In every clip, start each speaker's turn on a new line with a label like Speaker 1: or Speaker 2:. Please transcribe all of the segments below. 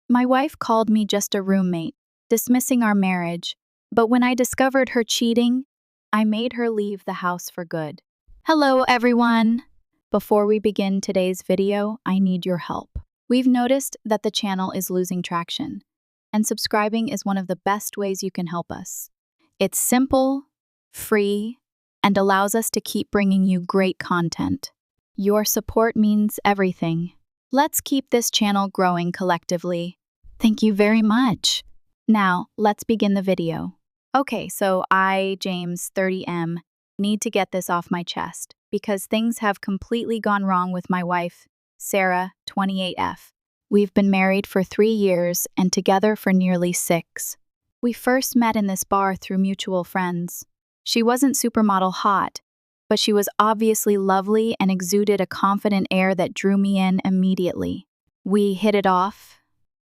Speaker 1: My wife called me just a roommate, dismissing our marriage, but when I discovered her cheating, I made her leave the house for good. Hello, everyone! Before we begin today's video, I need your help. We've noticed that the channel is losing traction, and subscribing is one of the best ways you can help us. It's simple, free, and allows us to keep bringing you great content. Your support means everything. Let's keep this channel growing collectively. Thank you very much. Now, let's begin the video. Okay, so I, James, 30M, need to get this off my chest because things have completely gone wrong with my wife, Sarah, 28F. We've been married for 3 years and together for nearly 6. We first met in this bar through mutual friends. She wasn't supermodel hot, but she was obviously lovely and exuded a confident air that drew me in immediately. We hit it off,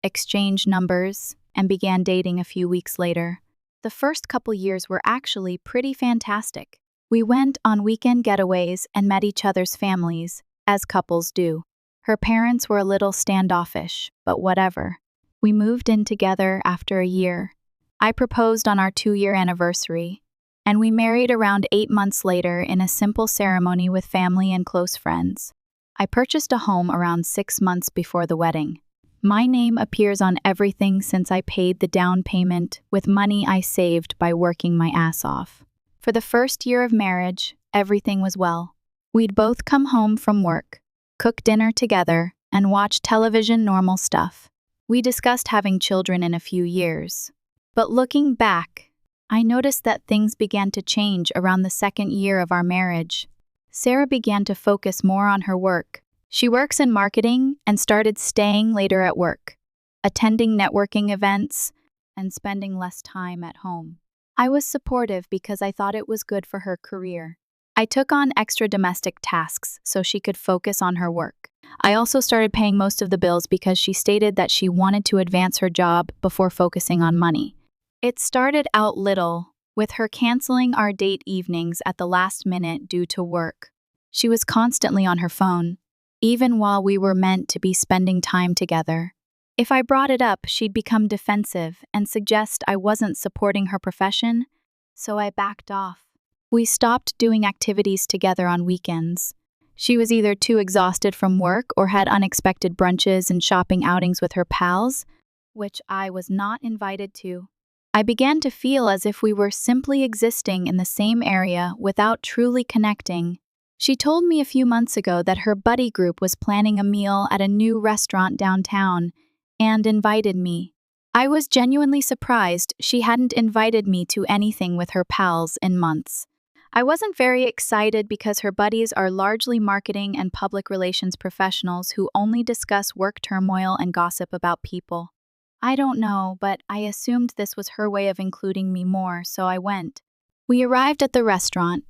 Speaker 1: exchanged numbers, and began dating a few weeks later. The first couple years were actually pretty fantastic. We went on weekend getaways and met each other's families, as couples do. Her parents were a little standoffish, but whatever. We moved in together after a year. I proposed on our 2-year anniversary, and we married around 8 months later in a simple ceremony with family and close friends. I purchased a home around 6 months before the wedding. My name appears on everything since I paid the down payment with money I saved by working my ass off. For the first year of marriage, everything was well. We'd both come home from work, cook dinner together, and watch television, normal stuff. We discussed having children in a few years. But looking back, I noticed that things began to change around the 2nd year of our marriage. Sarah began to focus more on her work. She works in marketing and started staying later at work, attending networking events, and spending less time at home. I was supportive because I thought it was good for her career. I took on extra domestic tasks so she could focus on her work. I also started paying most of the bills because she stated that she wanted to advance her job before focusing on money. It started out little, with her canceling our date evenings at the last minute due to work. She was constantly on her phone, even while we were meant to be spending time together. If I brought it up, she'd become defensive and suggest I wasn't supporting her profession, so I backed off. We stopped doing activities together on weekends. She was either too exhausted from work or had unexpected brunches and shopping outings with her pals, which I was not invited to. I began to feel as if we were simply existing in the same area without truly connecting. She told me a few months ago that her buddy group was planning a meal at a new restaurant downtown and invited me. I was genuinely surprised she hadn't invited me to anything with her pals in months. I wasn't very excited because her buddies are largely marketing and public relations professionals who only discuss work turmoil and gossip about people. I don't know, but I assumed this was her way of including me more, so I went. We arrived at the restaurant,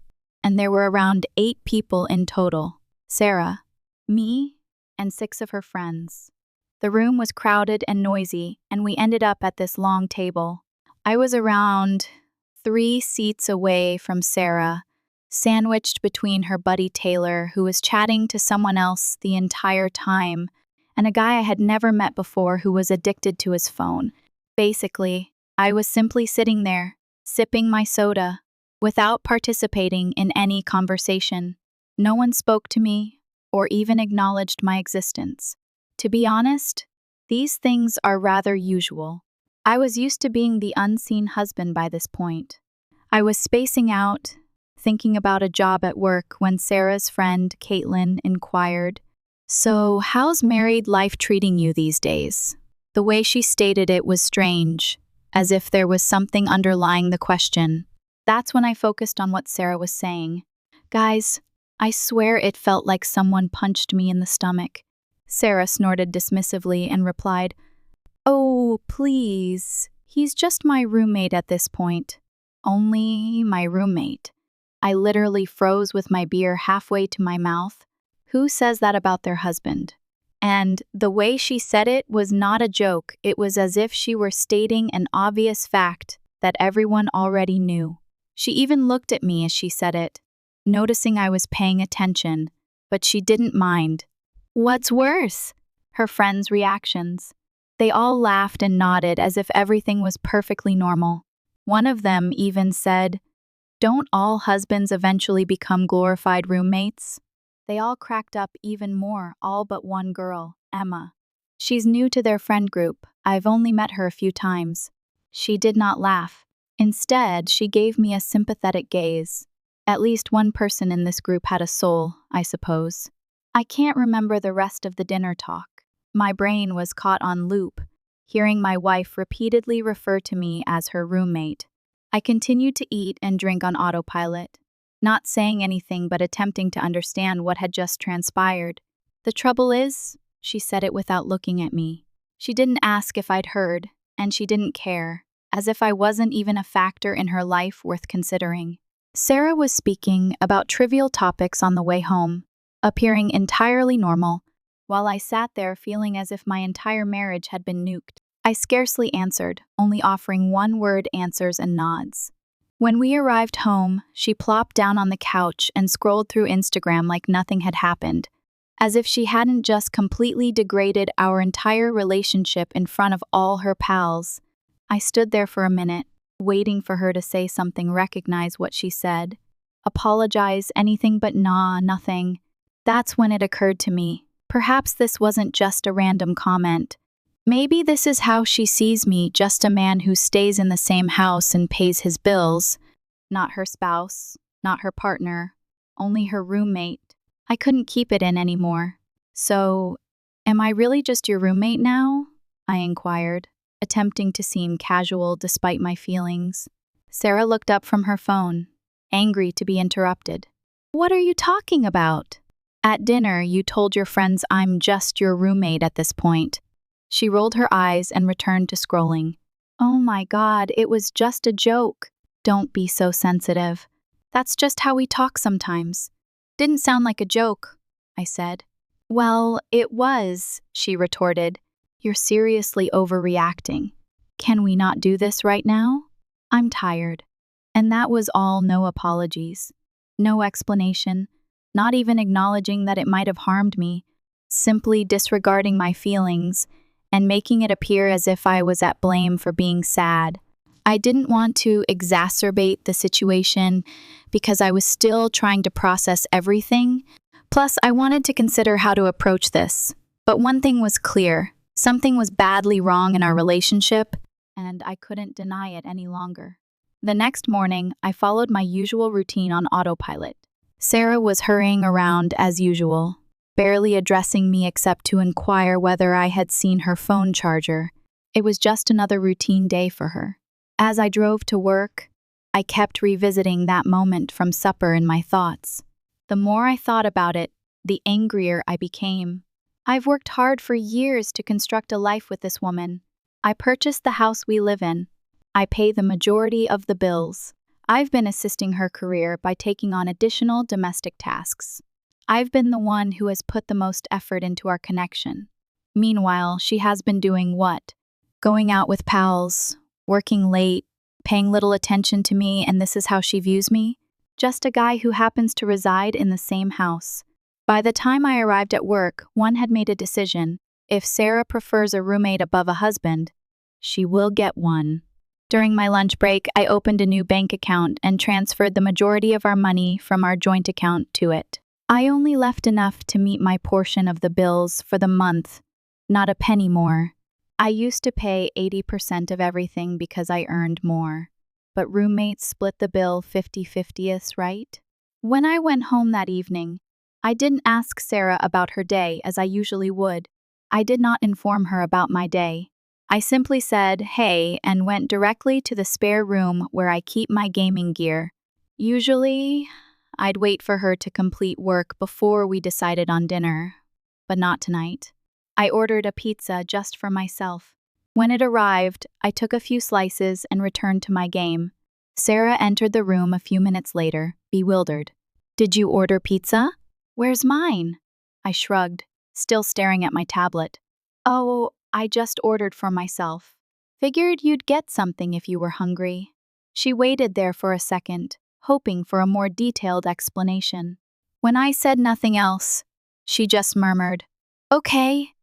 Speaker 1: and there were around 8 people in total: Sarah, me, and 6 of her friends. The room was crowded and noisy, and we ended up at this long table. I was around 3 seats away from Sarah, sandwiched between her buddy Taylor, who was chatting to someone else the entire time, and a guy I had never met before who was addicted to his phone. Basically, I was simply sitting there, sipping my soda, without participating in any conversation. No one spoke to me or even acknowledged my existence. To be honest, these things are rather usual. I was used to being the unseen husband by this point. I was spacing out, thinking about a job at work when Sarah's friend, Caitlin, inquired, "So, how's married life treating you these days?" The way she stated it was strange, as if there was something underlying the question. That's when I focused on what Sarah was saying. Guys, I swear it felt like someone punched me in the stomach. Sarah snorted dismissively and replied, "Oh, please, he's just my roommate at this point." Only my roommate. I literally froze with my beer halfway to my mouth. Who says that about their husband? And the way she said it was not a joke. It was as if she were stating an obvious fact that everyone already knew. She even looked at me as she said it, noticing I was paying attention, but she didn't mind. What's worse? Her friends' reactions. They all laughed and nodded as if everything was perfectly normal. One of them even said, "Don't all husbands eventually become glorified roommates?" They all cracked up even more, all but one girl, Emma. She's new to their friend group. I've only met her a few times. She did not laugh. Instead, she gave me a sympathetic gaze. At least one person in this group had a soul, I suppose. I can't remember the rest of the dinner talk. My brain was caught on loop, hearing my wife repeatedly refer to me as her roommate. I continued to eat and drink on autopilot, not saying anything but attempting to understand what had just transpired. "The trouble is," she said it without looking at me. She didn't ask if I'd heard, and she didn't care, as if I wasn't even a factor in her life worth considering. Sarah was speaking about trivial topics on the way home, appearing entirely normal, while I sat there feeling as if my entire marriage had been nuked. I scarcely answered, only offering one-word answers and nods. When we arrived home, she plopped down on the couch and scrolled through Instagram like nothing had happened, as if she hadn't just completely degraded our entire relationship in front of all her pals. I stood there for a minute, waiting for her to say something, recognize what she said. Apologize, anything but nah, nothing. That's when it occurred to me. Perhaps this wasn't just a random comment. Maybe this is how she sees me, just a man who stays in the same house and pays his bills. Not her spouse, not her partner, only her roommate. I couldn't keep it in anymore. "So, am I really just your roommate now?" I inquired, attempting to seem casual despite my feelings. Sarah looked up from her phone, angry to be interrupted. "What are you talking about? At dinner, you told your friends I'm just your roommate at this point." She rolled her eyes and returned to scrolling. "Oh my God, it was just a joke. Don't be so sensitive. That's just how we talk sometimes." "Didn't sound like a joke," I said. "Well, it was," she retorted. "You're seriously overreacting. Can we not do this right now? I'm tired." And that was all, no apologies. No explanation, not even acknowledging that it might have harmed me, simply disregarding my feelings and making it appear as if I was at blame for being sad. I didn't want to exacerbate the situation because I was still trying to process everything. Plus, I wanted to consider how to approach this. But one thing was clear. Something was badly wrong in our relationship, and I couldn't deny it any longer. The next morning, I followed my usual routine on autopilot. Sarah was hurrying around as usual, barely addressing me except to inquire whether I had seen her phone charger. It was just another routine day for her. As I drove to work, I kept revisiting that moment from supper in my thoughts. The more I thought about it, the angrier I became. I've worked hard for years to construct a life with this woman. I purchased the house we live in. I pay the majority of the bills. I've been assisting her career by taking on additional domestic tasks. I've been the one who has put the most effort into our connection. Meanwhile, she has been doing what? Going out with pals, working late, paying little attention to me, and this is how she views me? Just a guy who happens to reside in the same house. By the time I arrived at work, one had made a decision. If Sarah prefers a roommate above a husband, she will get one. During my lunch break, I opened a new bank account and transferred the majority of our money from our joint account to it. I only left enough to meet my portion of the bills for the month, not a penny more. I used to pay 80% of everything because I earned more. But roommates split the bill 50-50, right? When I went home that evening, I didn't ask Sarah about her day as I usually would. I did not inform her about my day. I simply said, "Hey," and went directly to the spare room where I keep my gaming gear. Usually, I'd wait for her to complete work before we decided on dinner, but not tonight. I ordered a pizza just for myself. When it arrived, I took a few slices and returned to my game. Sarah entered the room a few minutes later, bewildered. "Did you order pizza? Where's mine?" I shrugged, still staring at my tablet. "Oh, I just ordered for myself. Figured you'd get something if you were hungry." She waited there for a second, hoping for a more detailed explanation. When I said nothing else, she just murmured, "Okay,"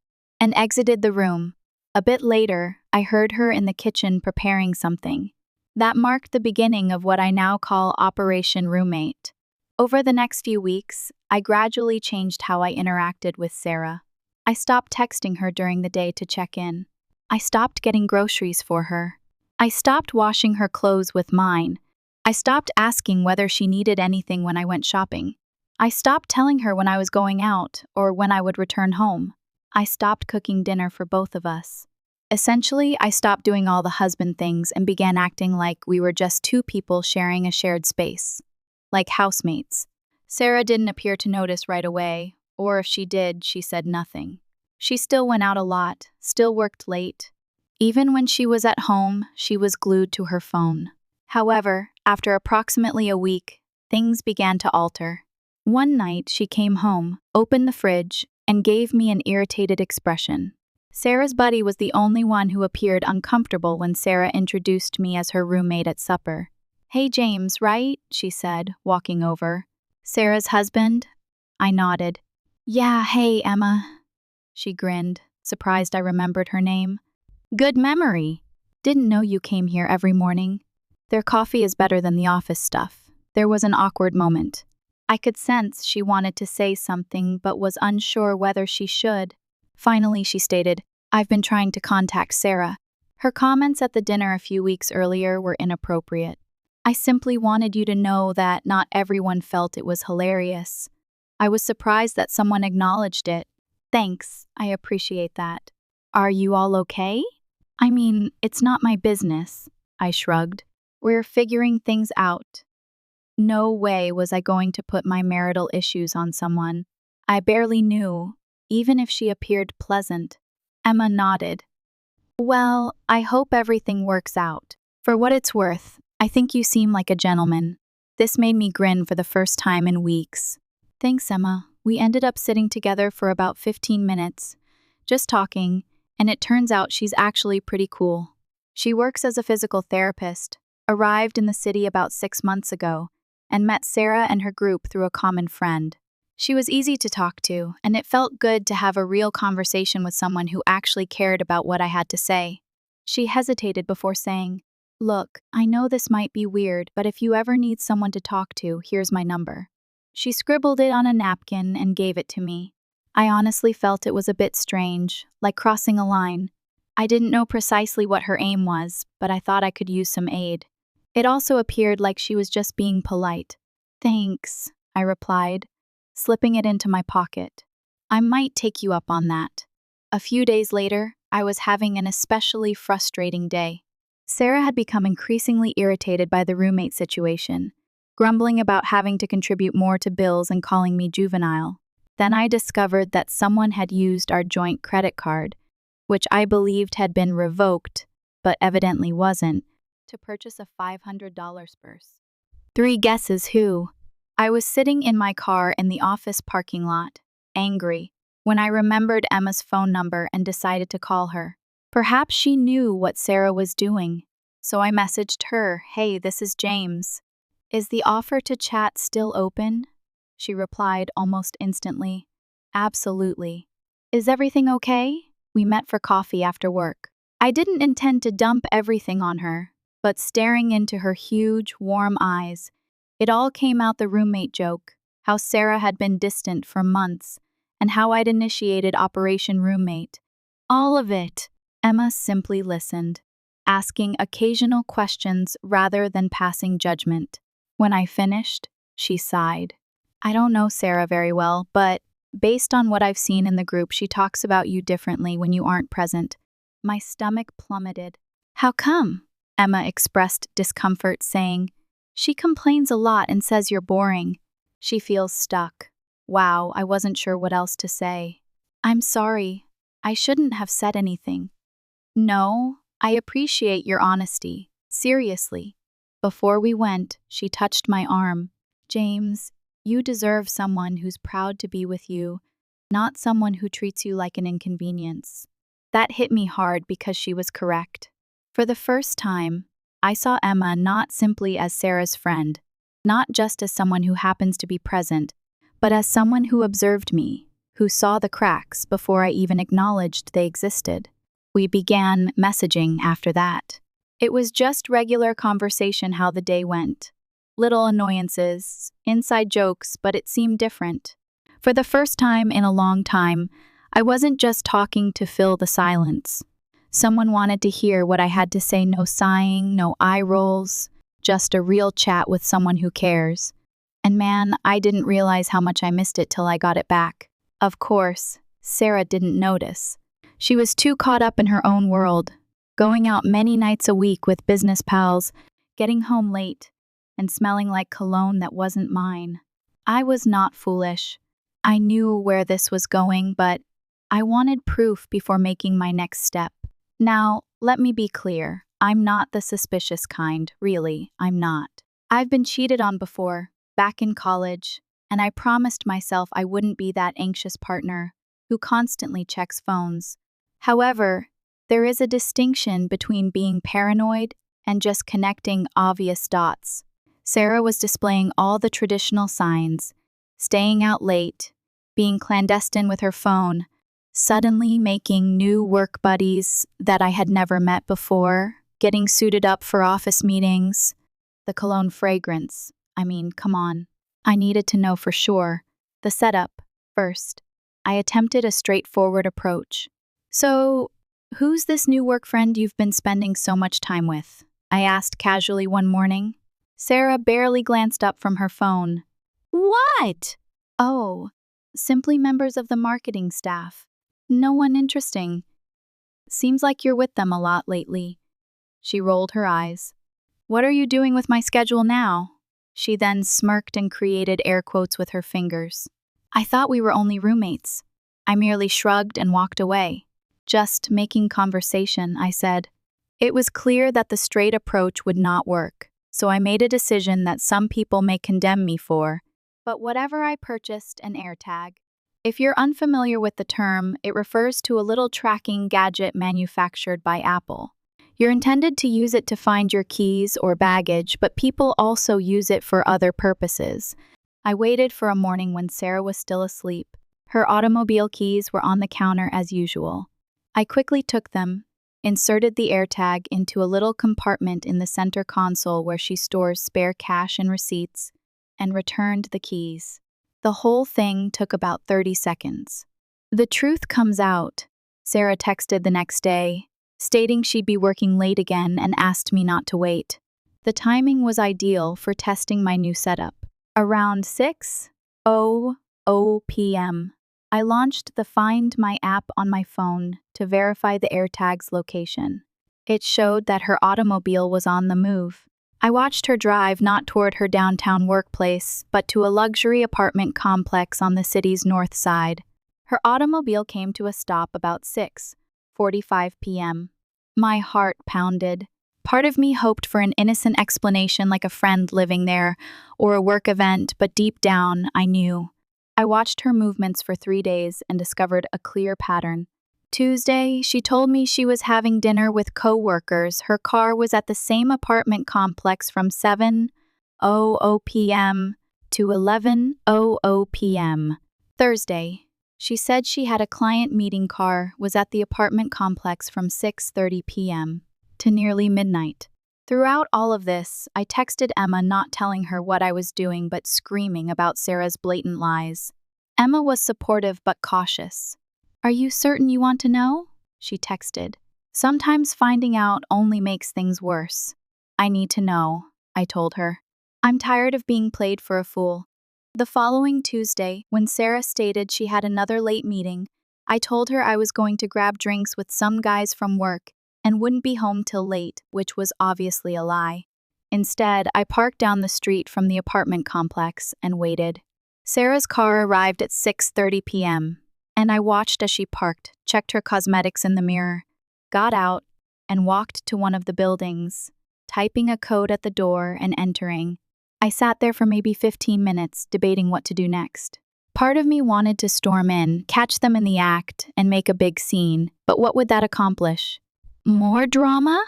Speaker 1: and exited the room, A bit later, I heard her in the kitchen preparing something. That marked the beginning of what I now call Operation Roommate. Over the next few weeks, I gradually changed how I interacted with Sarah. I stopped texting her during the day to check in. I stopped getting groceries for her. I stopped washing her clothes with mine. I stopped asking whether she needed anything when I went shopping. I stopped telling her when I was going out or when I would return home. I stopped cooking dinner for both of us. Essentially, I stopped doing all the husband things and began acting like we were just two people sharing a shared space. Like housemates. Sarah didn't appear to notice right away, or if she did, she said nothing. She still went out a lot, still worked late. Even when she was at home, she was glued to her phone. However, after approximately a week, things began to alter. One night, she came home, opened the fridge, and gave me an irritated expression. Sarah's buddy was the only one who appeared uncomfortable when Sarah introduced me as her roommate at supper. "Hey James, right?" she said, walking over. "Sarah's husband?" I nodded. "Yeah, hey Emma." She grinned, surprised I remembered her name. "Good memory. Didn't know you came here every morning. Their coffee is better than the office stuff." There was an awkward moment. I could sense she wanted to say something but was unsure whether she should. Finally, she stated, "I've been trying to contact Sarah. Her comments at the dinner a few weeks earlier were inappropriate. I simply wanted you to know that not everyone felt it was hilarious. I was surprised that someone acknowledged it. Thanks, I appreciate that. Are you all okay?" "I mean, it's not my business," I shrugged. "We're figuring things out." No way was I going to put my marital issues on someone I barely knew, even if she appeared pleasant. Emma nodded. "Well, I hope everything works out. For what it's worth, I think you seem like a gentleman." This made me grin for the first time in weeks. "Thanks, Emma." We ended up sitting together for about 15 minutes, just talking, and it turns out she's actually pretty cool. She works as a physical therapist, arrived in the city about 6 months ago, and met Sarah and her group through a common friend. She was easy to talk to, and it felt good to have a real conversation with someone who actually cared about what I had to say. She hesitated before saying, "Look, I know this might be weird, but if you ever need someone to talk to, here's my number." She scribbled it on a napkin and gave it to me. I honestly felt it was a bit strange, like crossing a line. I didn't know precisely what her aim was, but I thought I could use some aid. It also appeared like she was just being polite. "Thanks," I replied, slipping it into my pocket. "I might take you up on that." A few days later, I was having an especially frustrating day. Sarah had become increasingly irritated by the roommate situation, grumbling about having to contribute more to bills and calling me juvenile. Then I discovered that someone had used our joint credit card, which I believed had been revoked, but evidently wasn't, to purchase a $500 purse. 3 guesses who? I was sitting in my car in the office parking lot, angry, when I remembered Emma's phone number and decided to call her. Perhaps she knew what Sarah was doing, so I messaged her, "Hey, this is James. Is the offer to chat still open?" She replied almost instantly, "Absolutely. Is everything okay?" We met for coffee after work. I didn't intend to dump everything on her, but staring into her huge, warm eyes, it all came out the roommate joke, how Sarah had been distant for months, and how I'd initiated Operation Roommate. All of it. Emma simply listened, asking occasional questions rather than passing judgment. When I finished, she sighed. "I don't know Sarah very well, but based on what I've seen in the group, she talks about you differently when you aren't present." My stomach plummeted. "How come?" Emma expressed discomfort, saying, "She complains a lot and says you're boring. She feels stuck." Wow, I wasn't sure what else to say. "I'm sorry. I shouldn't have said anything." "No, I appreciate your honesty. Seriously." Before we went, she touched my arm. "James, you deserve someone who's proud to be with you, not someone who treats you like an inconvenience." That hit me hard because she was correct. For the first time, I saw Emma not simply as Sarah's friend, not just as someone who happens to be present, but as someone who observed me, who saw the cracks before I even acknowledged they existed. We began messaging after that. It was just regular conversation how the day went. Little annoyances, inside jokes, but it seemed different. For the first time in a long time, I wasn't just talking to fill the silence. Someone wanted to hear what I had to say, no sighing, no eye rolls, just a real chat with someone who cares. And man, I didn't realize how much I missed it till I got it back. Of course, Sarah didn't notice. She was too caught up in her own world, going out many nights a week with business pals, getting home late, and smelling like cologne that wasn't mine. I was not foolish. I knew where this was going, but I wanted proof before making my next step. Now, let me be clear. I'm not the suspicious kind, really, I'm not. I've been cheated on before, back in college, and I promised myself I wouldn't be that anxious partner who constantly checks phones. However, there is a distinction between being paranoid and just connecting obvious dots. Sarah was displaying all the traditional signs, staying out late, being clandestine with her phone, suddenly making new work buddies that I had never met before, getting suited up for office meetings. The cologne fragrance, come on. I needed to know for sure. The setup, first. I attempted a straightforward approach. So, who's this new work friend you've been spending so much time with? I asked casually one morning. Sarah barely glanced up from her phone. What? Oh, simply members of the marketing staff. No one interesting. Seems like you're with them a lot lately. She rolled her eyes. What are you doing with my schedule now? She then smirked and created air quotes with her fingers. I thought we were only roommates. I merely shrugged and walked away. Just making conversation, I said. It was clear that the straight approach would not work, so I made a decision that some people may condemn me for. But whatever I purchased, an AirTag. If you're unfamiliar with the term, it refers to a little tracking gadget manufactured by Apple. You're intended to use it to find your keys or baggage, but people also use it for other purposes. I waited for a morning when Sarah was still asleep. Her automobile keys were on the counter as usual. I quickly took them, inserted the AirTag into a little compartment in the center console where she stores spare cash and receipts, and returned the keys. The whole thing took about 30 seconds. The truth comes out, Sarah texted the next day, stating she'd be working late again and asked me not to wait. The timing was ideal for testing my new setup. Around 6:00 p.m., I launched the Find My app on my phone to verify the AirTag's location. It showed that her automobile was on the move. I watched her drive not toward her downtown workplace, but to a luxury apartment complex on the city's north side. Her automobile came to a stop about 6:45 p.m. My heart pounded. Part of me hoped for an innocent explanation like a friend living there or a work event, but deep down, I knew. I watched her movements for 3 days and discovered a clear pattern. Tuesday, she told me she was having dinner with co-workers. Her car was at the same apartment complex from 7:00 p.m. to 11:00 p.m. Thursday, she said she had a client meeting car was at the apartment complex from 6:30 p.m. to nearly midnight. Throughout all of this, I texted Emma not telling her what I was doing but screaming about Sarah's blatant lies. Emma was supportive but cautious. Are you certain you want to know? She texted. Sometimes finding out only makes things worse. I need to know, I told her. I'm tired of being played for a fool. The following Tuesday, when Sarah stated she had another late meeting, I told her I was going to grab drinks with some guys from work and wouldn't be home till late, which was obviously a lie. Instead, I parked down the street from the apartment complex and waited. Sarah's car arrived at 6:30 p.m., and I watched as she parked, checked her cosmetics in the mirror, got out, and walked to one of the buildings, typing a code at the door and entering. I sat there for maybe 15 minutes, debating what to do next. Part of me wanted to storm in, catch them in the act, and make a big scene, but what would that accomplish? More drama?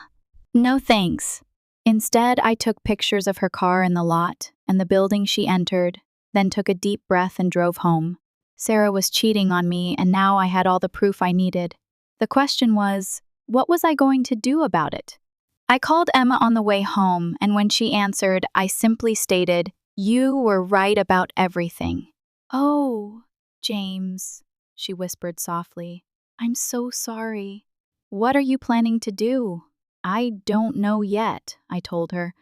Speaker 1: No thanks. Instead, I took pictures of her car in the lot and the building she entered, then took a deep breath and drove home. Sarah was cheating on me, and now I had all the proof I needed. The question was, What was I going to do about it? I called Emma on the way home, and when she answered, I simply stated, "You were right about everything." "Oh, James," she whispered softly. "I'm so sorry." "What are you planning to do?" "I don't know yet," I told her,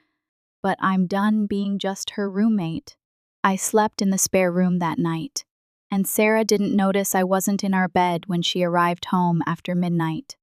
Speaker 1: "but I'm done being just her roommate." I slept in the spare room that night, and Sarah didn't notice I wasn't in our bed when she arrived home after midnight.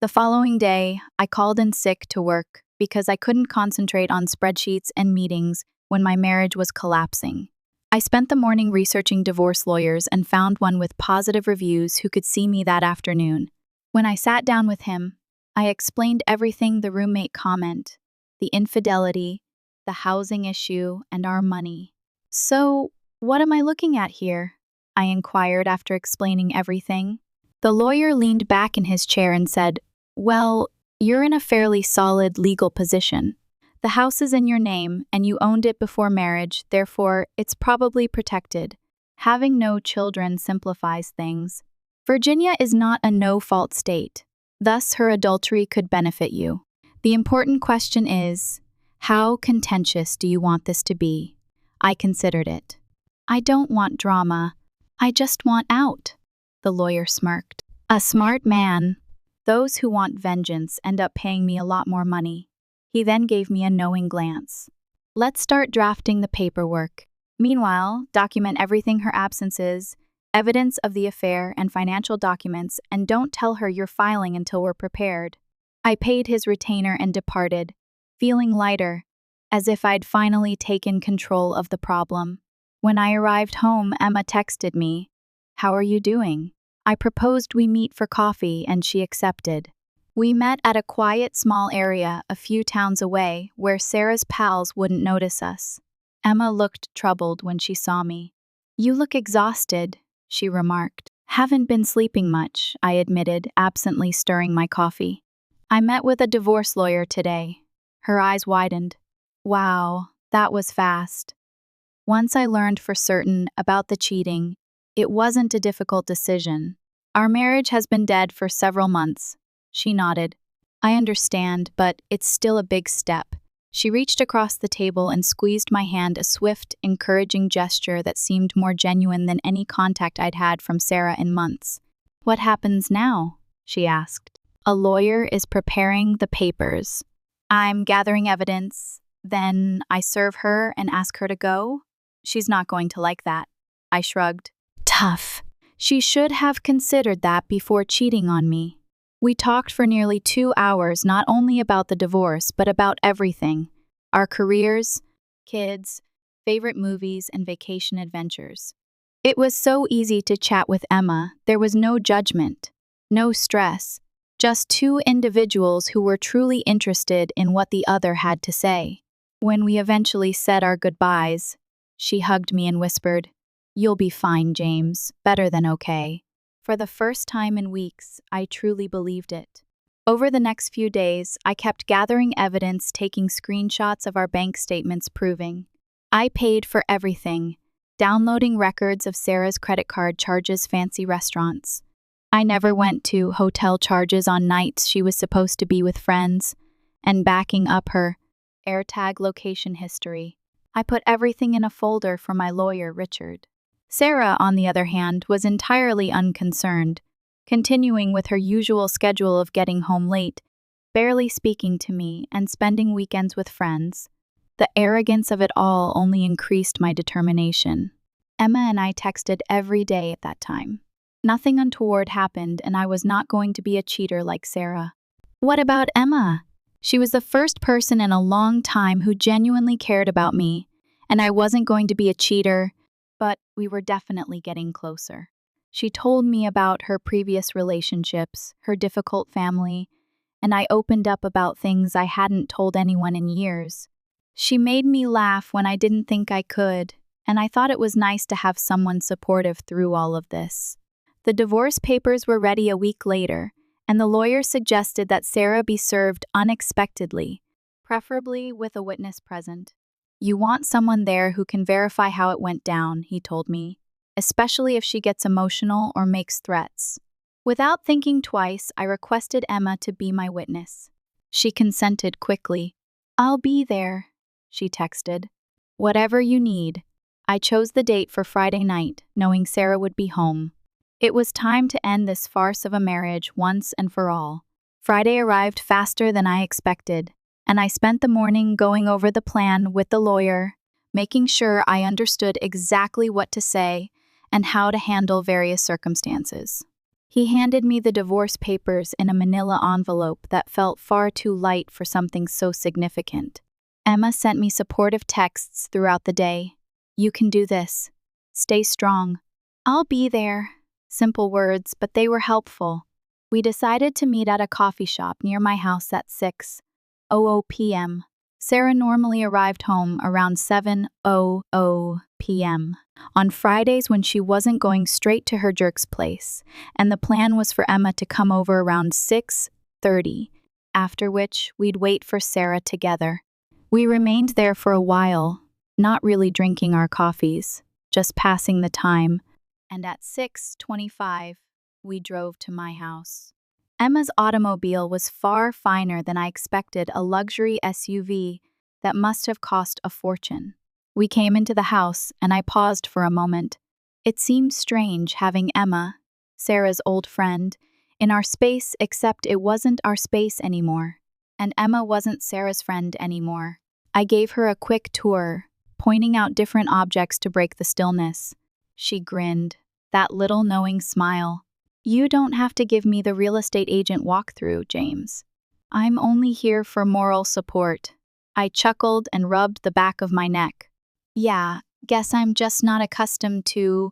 Speaker 1: The following day, I called in sick to work because I couldn't concentrate on spreadsheets and meetings when my marriage was collapsing. I spent the morning researching divorce lawyers and found one with positive reviews who could see me that afternoon. When I sat down with him, I explained everything: the roommate comment, the infidelity, the housing issue, and our money. "So, what am I looking at here?" I inquired after explaining everything. The lawyer leaned back in his chair and said, "Well, you're in a fairly solid legal position. The house is in your name, and you owned it before marriage, therefore, it's probably protected. Having no children simplifies things. Virginia is not a no-fault state. Thus, her adultery could benefit you. The important question is, how contentious do you want this to be?" I considered it. "I don't want drama. I just want out," the lawyer smirked. "A smart man. Those who want vengeance end up paying me a lot more money." He then gave me a knowing glance. "Let's start drafting the paperwork. Meanwhile, document everything: her absences, evidence of the affair, and financial documents, and don't tell her you're filing until we're prepared." I paid his retainer and departed, feeling lighter, as if I'd finally taken control of the problem. When I arrived home, Emma texted me, "How are you doing?" I proposed we meet for coffee, and she accepted. We met at a quiet small area a few towns away where Sarah's pals wouldn't notice us. Emma looked troubled when she saw me. "You look exhausted," she remarked. "Haven't been sleeping much," I admitted, absently stirring my coffee. "I met with a divorce lawyer today." Her eyes widened. "Wow, that was fast." Once I learned for certain about the cheating, it wasn't a difficult decision. "Our marriage has been dead for several months." She nodded. "I understand, but it's still a big step." She reached across the table and squeezed my hand, a swift, encouraging gesture that seemed more genuine than any contact I'd had from Sarah in months. "What happens now?" she asked. "A lawyer is preparing the papers. I'm gathering evidence. Then I serve her and ask her to go? She's not going to like that." I shrugged. Tough. She should have considered that before cheating on me. We talked for nearly 2 hours, not only about the divorce, but about everything: our careers, kids, favorite movies, and vacation adventures. It was so easy to chat with Emma. There was no judgment, no stress, just two individuals who were truly interested in what the other had to say. When we eventually said our goodbyes, she hugged me and whispered, "You'll be fine, James. Better than okay." For the first time in weeks, I truly believed it. Over the next few days, I kept gathering evidence, taking screenshots of our bank statements proving I paid for everything, downloading records of Sarah's credit card charges, fancy restaurants. I never went to hotel charges on nights she was supposed to be with friends, and backing up her AirTag location history. I put everything in a folder for my lawyer, Richard. Sarah, on the other hand, was entirely unconcerned, continuing with her usual schedule of getting home late, barely speaking to me, and spending weekends with friends. The arrogance of it all only increased my determination. Emma and I texted every day at that time. Nothing untoward happened, and I was not going to be a cheater like Sarah. What about Emma? She was the first person in a long time who genuinely cared about me, and I wasn't going to be a cheater, but we were definitely getting closer. She told me about her previous relationships, her difficult family, and I opened up about things I hadn't told anyone in years. She made me laugh when I didn't think I could, and I thought it was nice to have someone supportive through all of this. The divorce papers were ready a week later, and the lawyer suggested that Sarah be served unexpectedly, preferably with a witness present. "You want someone there who can verify how it went down," he told me, "especially if she gets emotional or makes threats." Without thinking twice, I requested Emma to be my witness. She consented quickly. "I'll be there," she texted. "Whatever you need." I chose the date for Friday night, knowing Sarah would be home. It was time to end this farce of a marriage once and for all. Friday arrived faster than I expected, and I spent the morning going over the plan with the lawyer, making sure I understood exactly what to say and how to handle various circumstances. He handed me the divorce papers in a manila envelope that felt far too light for something so significant. Emma sent me supportive texts throughout the day. "You can do this. Stay strong." "I'll be there." Simple words, but they were helpful. We decided to meet at a coffee shop near my house at 6:00 p.m. Sarah normally arrived home around 7:00 p.m. on Fridays when she wasn't going straight to her jerk's place, and the plan was for Emma to come over around 6:30, after which we'd wait for Sarah together. We remained there for a while, not really drinking our coffees, just passing the time, and at 6:25, we drove to my house. Emma's automobile was far finer than I expected, a luxury SUV that must have cost a fortune. We came into the house, and I paused for a moment. It seemed strange having Emma, Sarah's old friend, in our space, except it wasn't our space anymore, and Emma wasn't Sarah's friend anymore. I gave her a quick tour, pointing out different objects to break the stillness. She grinned, that little knowing smile. "You don't have to give me the real estate agent walkthrough, James. I'm only here for moral support." I chuckled and rubbed the back of my neck. "Yeah, guess I'm just not accustomed to,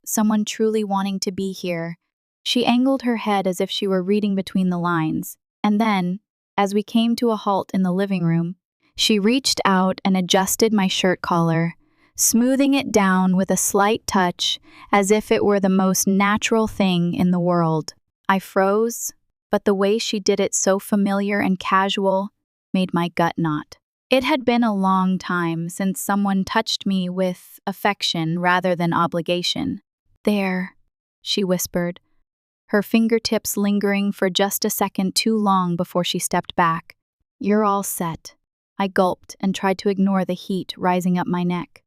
Speaker 1: someone truly wanting to be here." She angled her head as if she were reading between the lines, and then, as we came to a halt in the living room, she reached out and adjusted my shirt collar, smoothing it down with a slight touch as if it were the most natural thing in the world. I froze, but the way she did it so familiar and casual made my gut knot. It had been a long time since someone touched me with affection rather than obligation. "There," she whispered, her fingertips lingering for just a second too long before she stepped back. "You're all set." I gulped and tried to ignore the heat rising up my neck.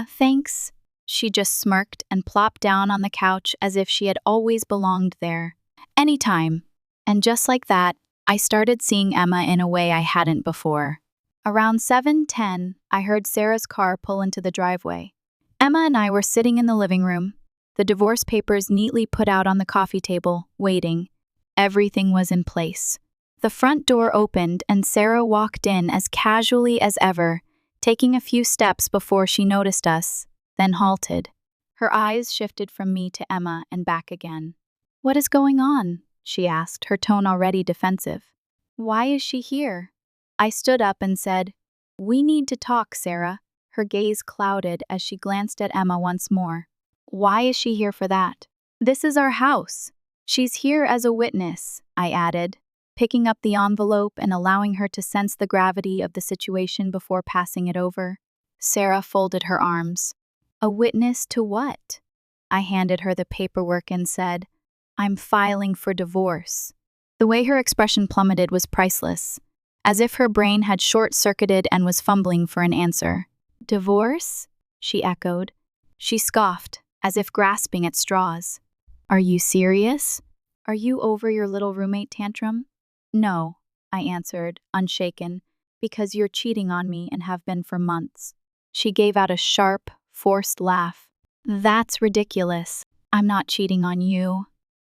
Speaker 1: Thanks." She just smirked and plopped down on the couch as if she had always belonged there. "Anytime." And just like that, I started seeing Emma in a way I hadn't before. Around 7:10, I heard Sarah's car pull into the driveway. Emma and I were sitting in the living room, the divorce papers neatly put out on the coffee table, waiting. Everything was in place. The front door opened and Sarah walked in as casually as ever, taking a few steps before she noticed us, then halted. Her eyes shifted from me to Emma and back again. "What is going on?" she asked, her tone already defensive. "Why is she here?" I stood up and said, "We need to talk, Sarah." Her gaze clouded as she glanced at Emma once more. "Why is she here for that?" "This is our house." "She's here as a witness," I added, picking up the envelope and allowing her to sense the gravity of the situation before passing it over. Sarah folded her arms. "A witness to what?" I handed her the paperwork and said, "I'm filing for divorce." The way her expression plummeted was priceless, as if her brain had short-circuited and was fumbling for an answer. "Divorce?" she echoed. She scoffed, as if grasping at straws. "Are you serious? Are you over your little roommate tantrum?" "No," I answered, unshaken, "because you're cheating on me and have been for months." She gave out a sharp, forced laugh. "That's ridiculous. I'm not cheating on you."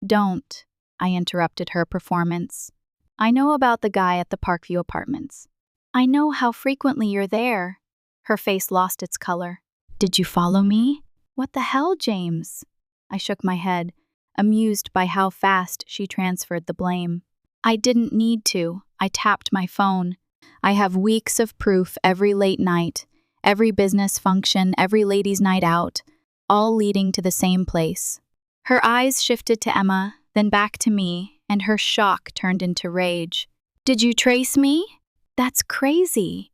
Speaker 1: "Don't," I interrupted her performance. "I know about the guy at the Parkview Apartments. I know how frequently you're there." Her face lost its color. "Did you follow me?" "What the hell, James?" I shook my head, amused by how fast she transferred the blame. "I didn't need to. I tapped my phone. I have weeks of proof every late night, every business function, every ladies' night out, all leading to the same place." Her eyes shifted to Emma, then back to me, and her shock turned into rage. "Did you trace me? That's crazy."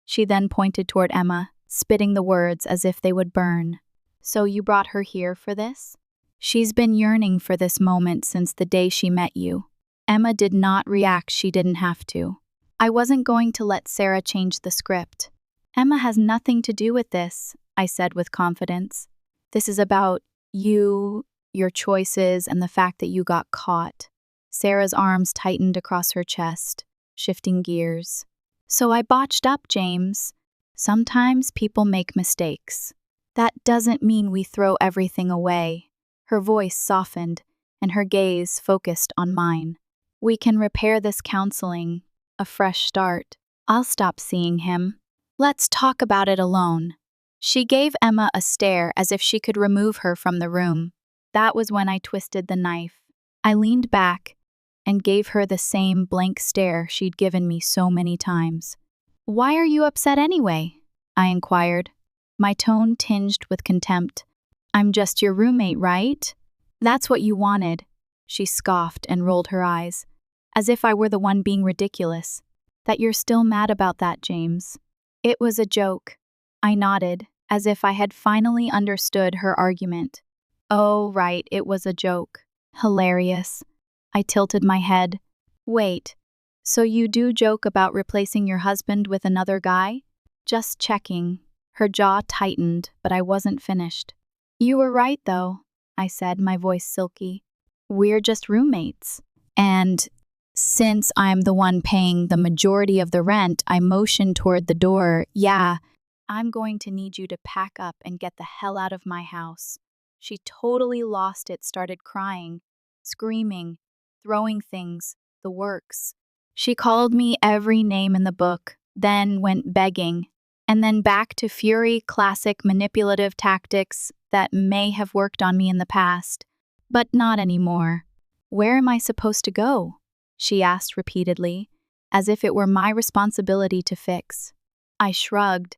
Speaker 1: She then pointed toward Emma, spitting the words as if they would burn. "So you brought her here for this?" She's been yearning for this moment since the day she met you. Emma did not react. She didn't have to. I wasn't going to let Sarah change the script. Emma has nothing to do with this, I said with confidence. This is about you, your choices, and the fact that you got caught. Sarah's arms tightened across her chest, shifting gears. So I botched up, James. Sometimes people make mistakes. That doesn't mean we throw everything away. Her voice softened, and her gaze focused on mine. We can repair this counseling, a fresh start. I'll stop seeing him. Let's talk about it alone. She gave Emma a stare as if she could remove her from the room. That was when I twisted the knife. I leaned back and gave her the same blank stare she'd given me so many times. Why are you upset anyway? I inquired, my tone tinged with contempt. I'm just your roommate, right? That's what you wanted. She scoffed and rolled her eyes, as if I were the one being ridiculous. That you're still mad about that, James. It was a joke. I nodded, as if I had finally understood her argument. Oh, right, it was a joke. Hilarious. I tilted my head. Wait, so you do joke about replacing your husband with another guy? Just checking. Her jaw tightened, but I wasn't finished. You were right, though, I said, my voice silky. We're just roommates. And since I'm the one paying the majority of the rent, I motioned toward the door. Yeah, I'm going to need you to pack up and get the hell out of my house. She totally lost it, started crying, screaming, throwing things, the works. She called me every name in the book, then went begging, and then back to fury, classic manipulative tactics that may have worked on me in the past, but not anymore. Where am I supposed to go? She asked repeatedly, as if it were my responsibility to fix. I shrugged.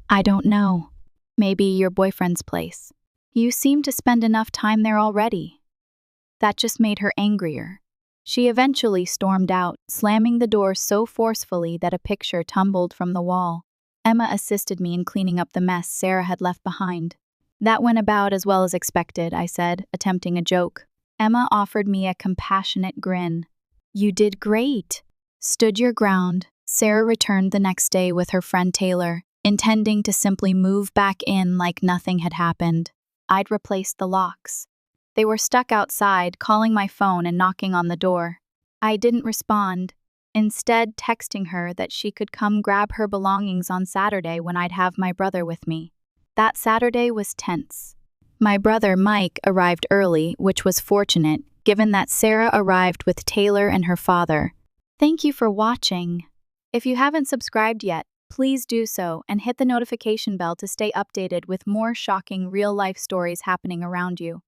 Speaker 1: I don't know. Maybe your boyfriend's place. You seem to spend enough time there already. That just made her angrier. She eventually stormed out, slamming the door so forcefully that a picture tumbled from the wall. Emma assisted me in cleaning up the mess Sarah had left behind. That went about as well as expected, I said, attempting a joke. Emma offered me a compassionate grin. You did great. Stood your ground. Sarah returned the next day with her friend Taylor, intending to simply move back in like nothing had happened. I'd replaced the locks. They were stuck outside, calling my phone and knocking on the door. I didn't respond, instead texting her that she could come grab her belongings on Saturday when I'd have my brother with me. That Saturday was tense. My brother Mike arrived early, which was fortunate, given that Sarah arrived with Taylor and her father. Thank you for watching. If you haven't subscribed yet, please do so and hit the notification bell to stay updated with more shocking real-life stories happening around you.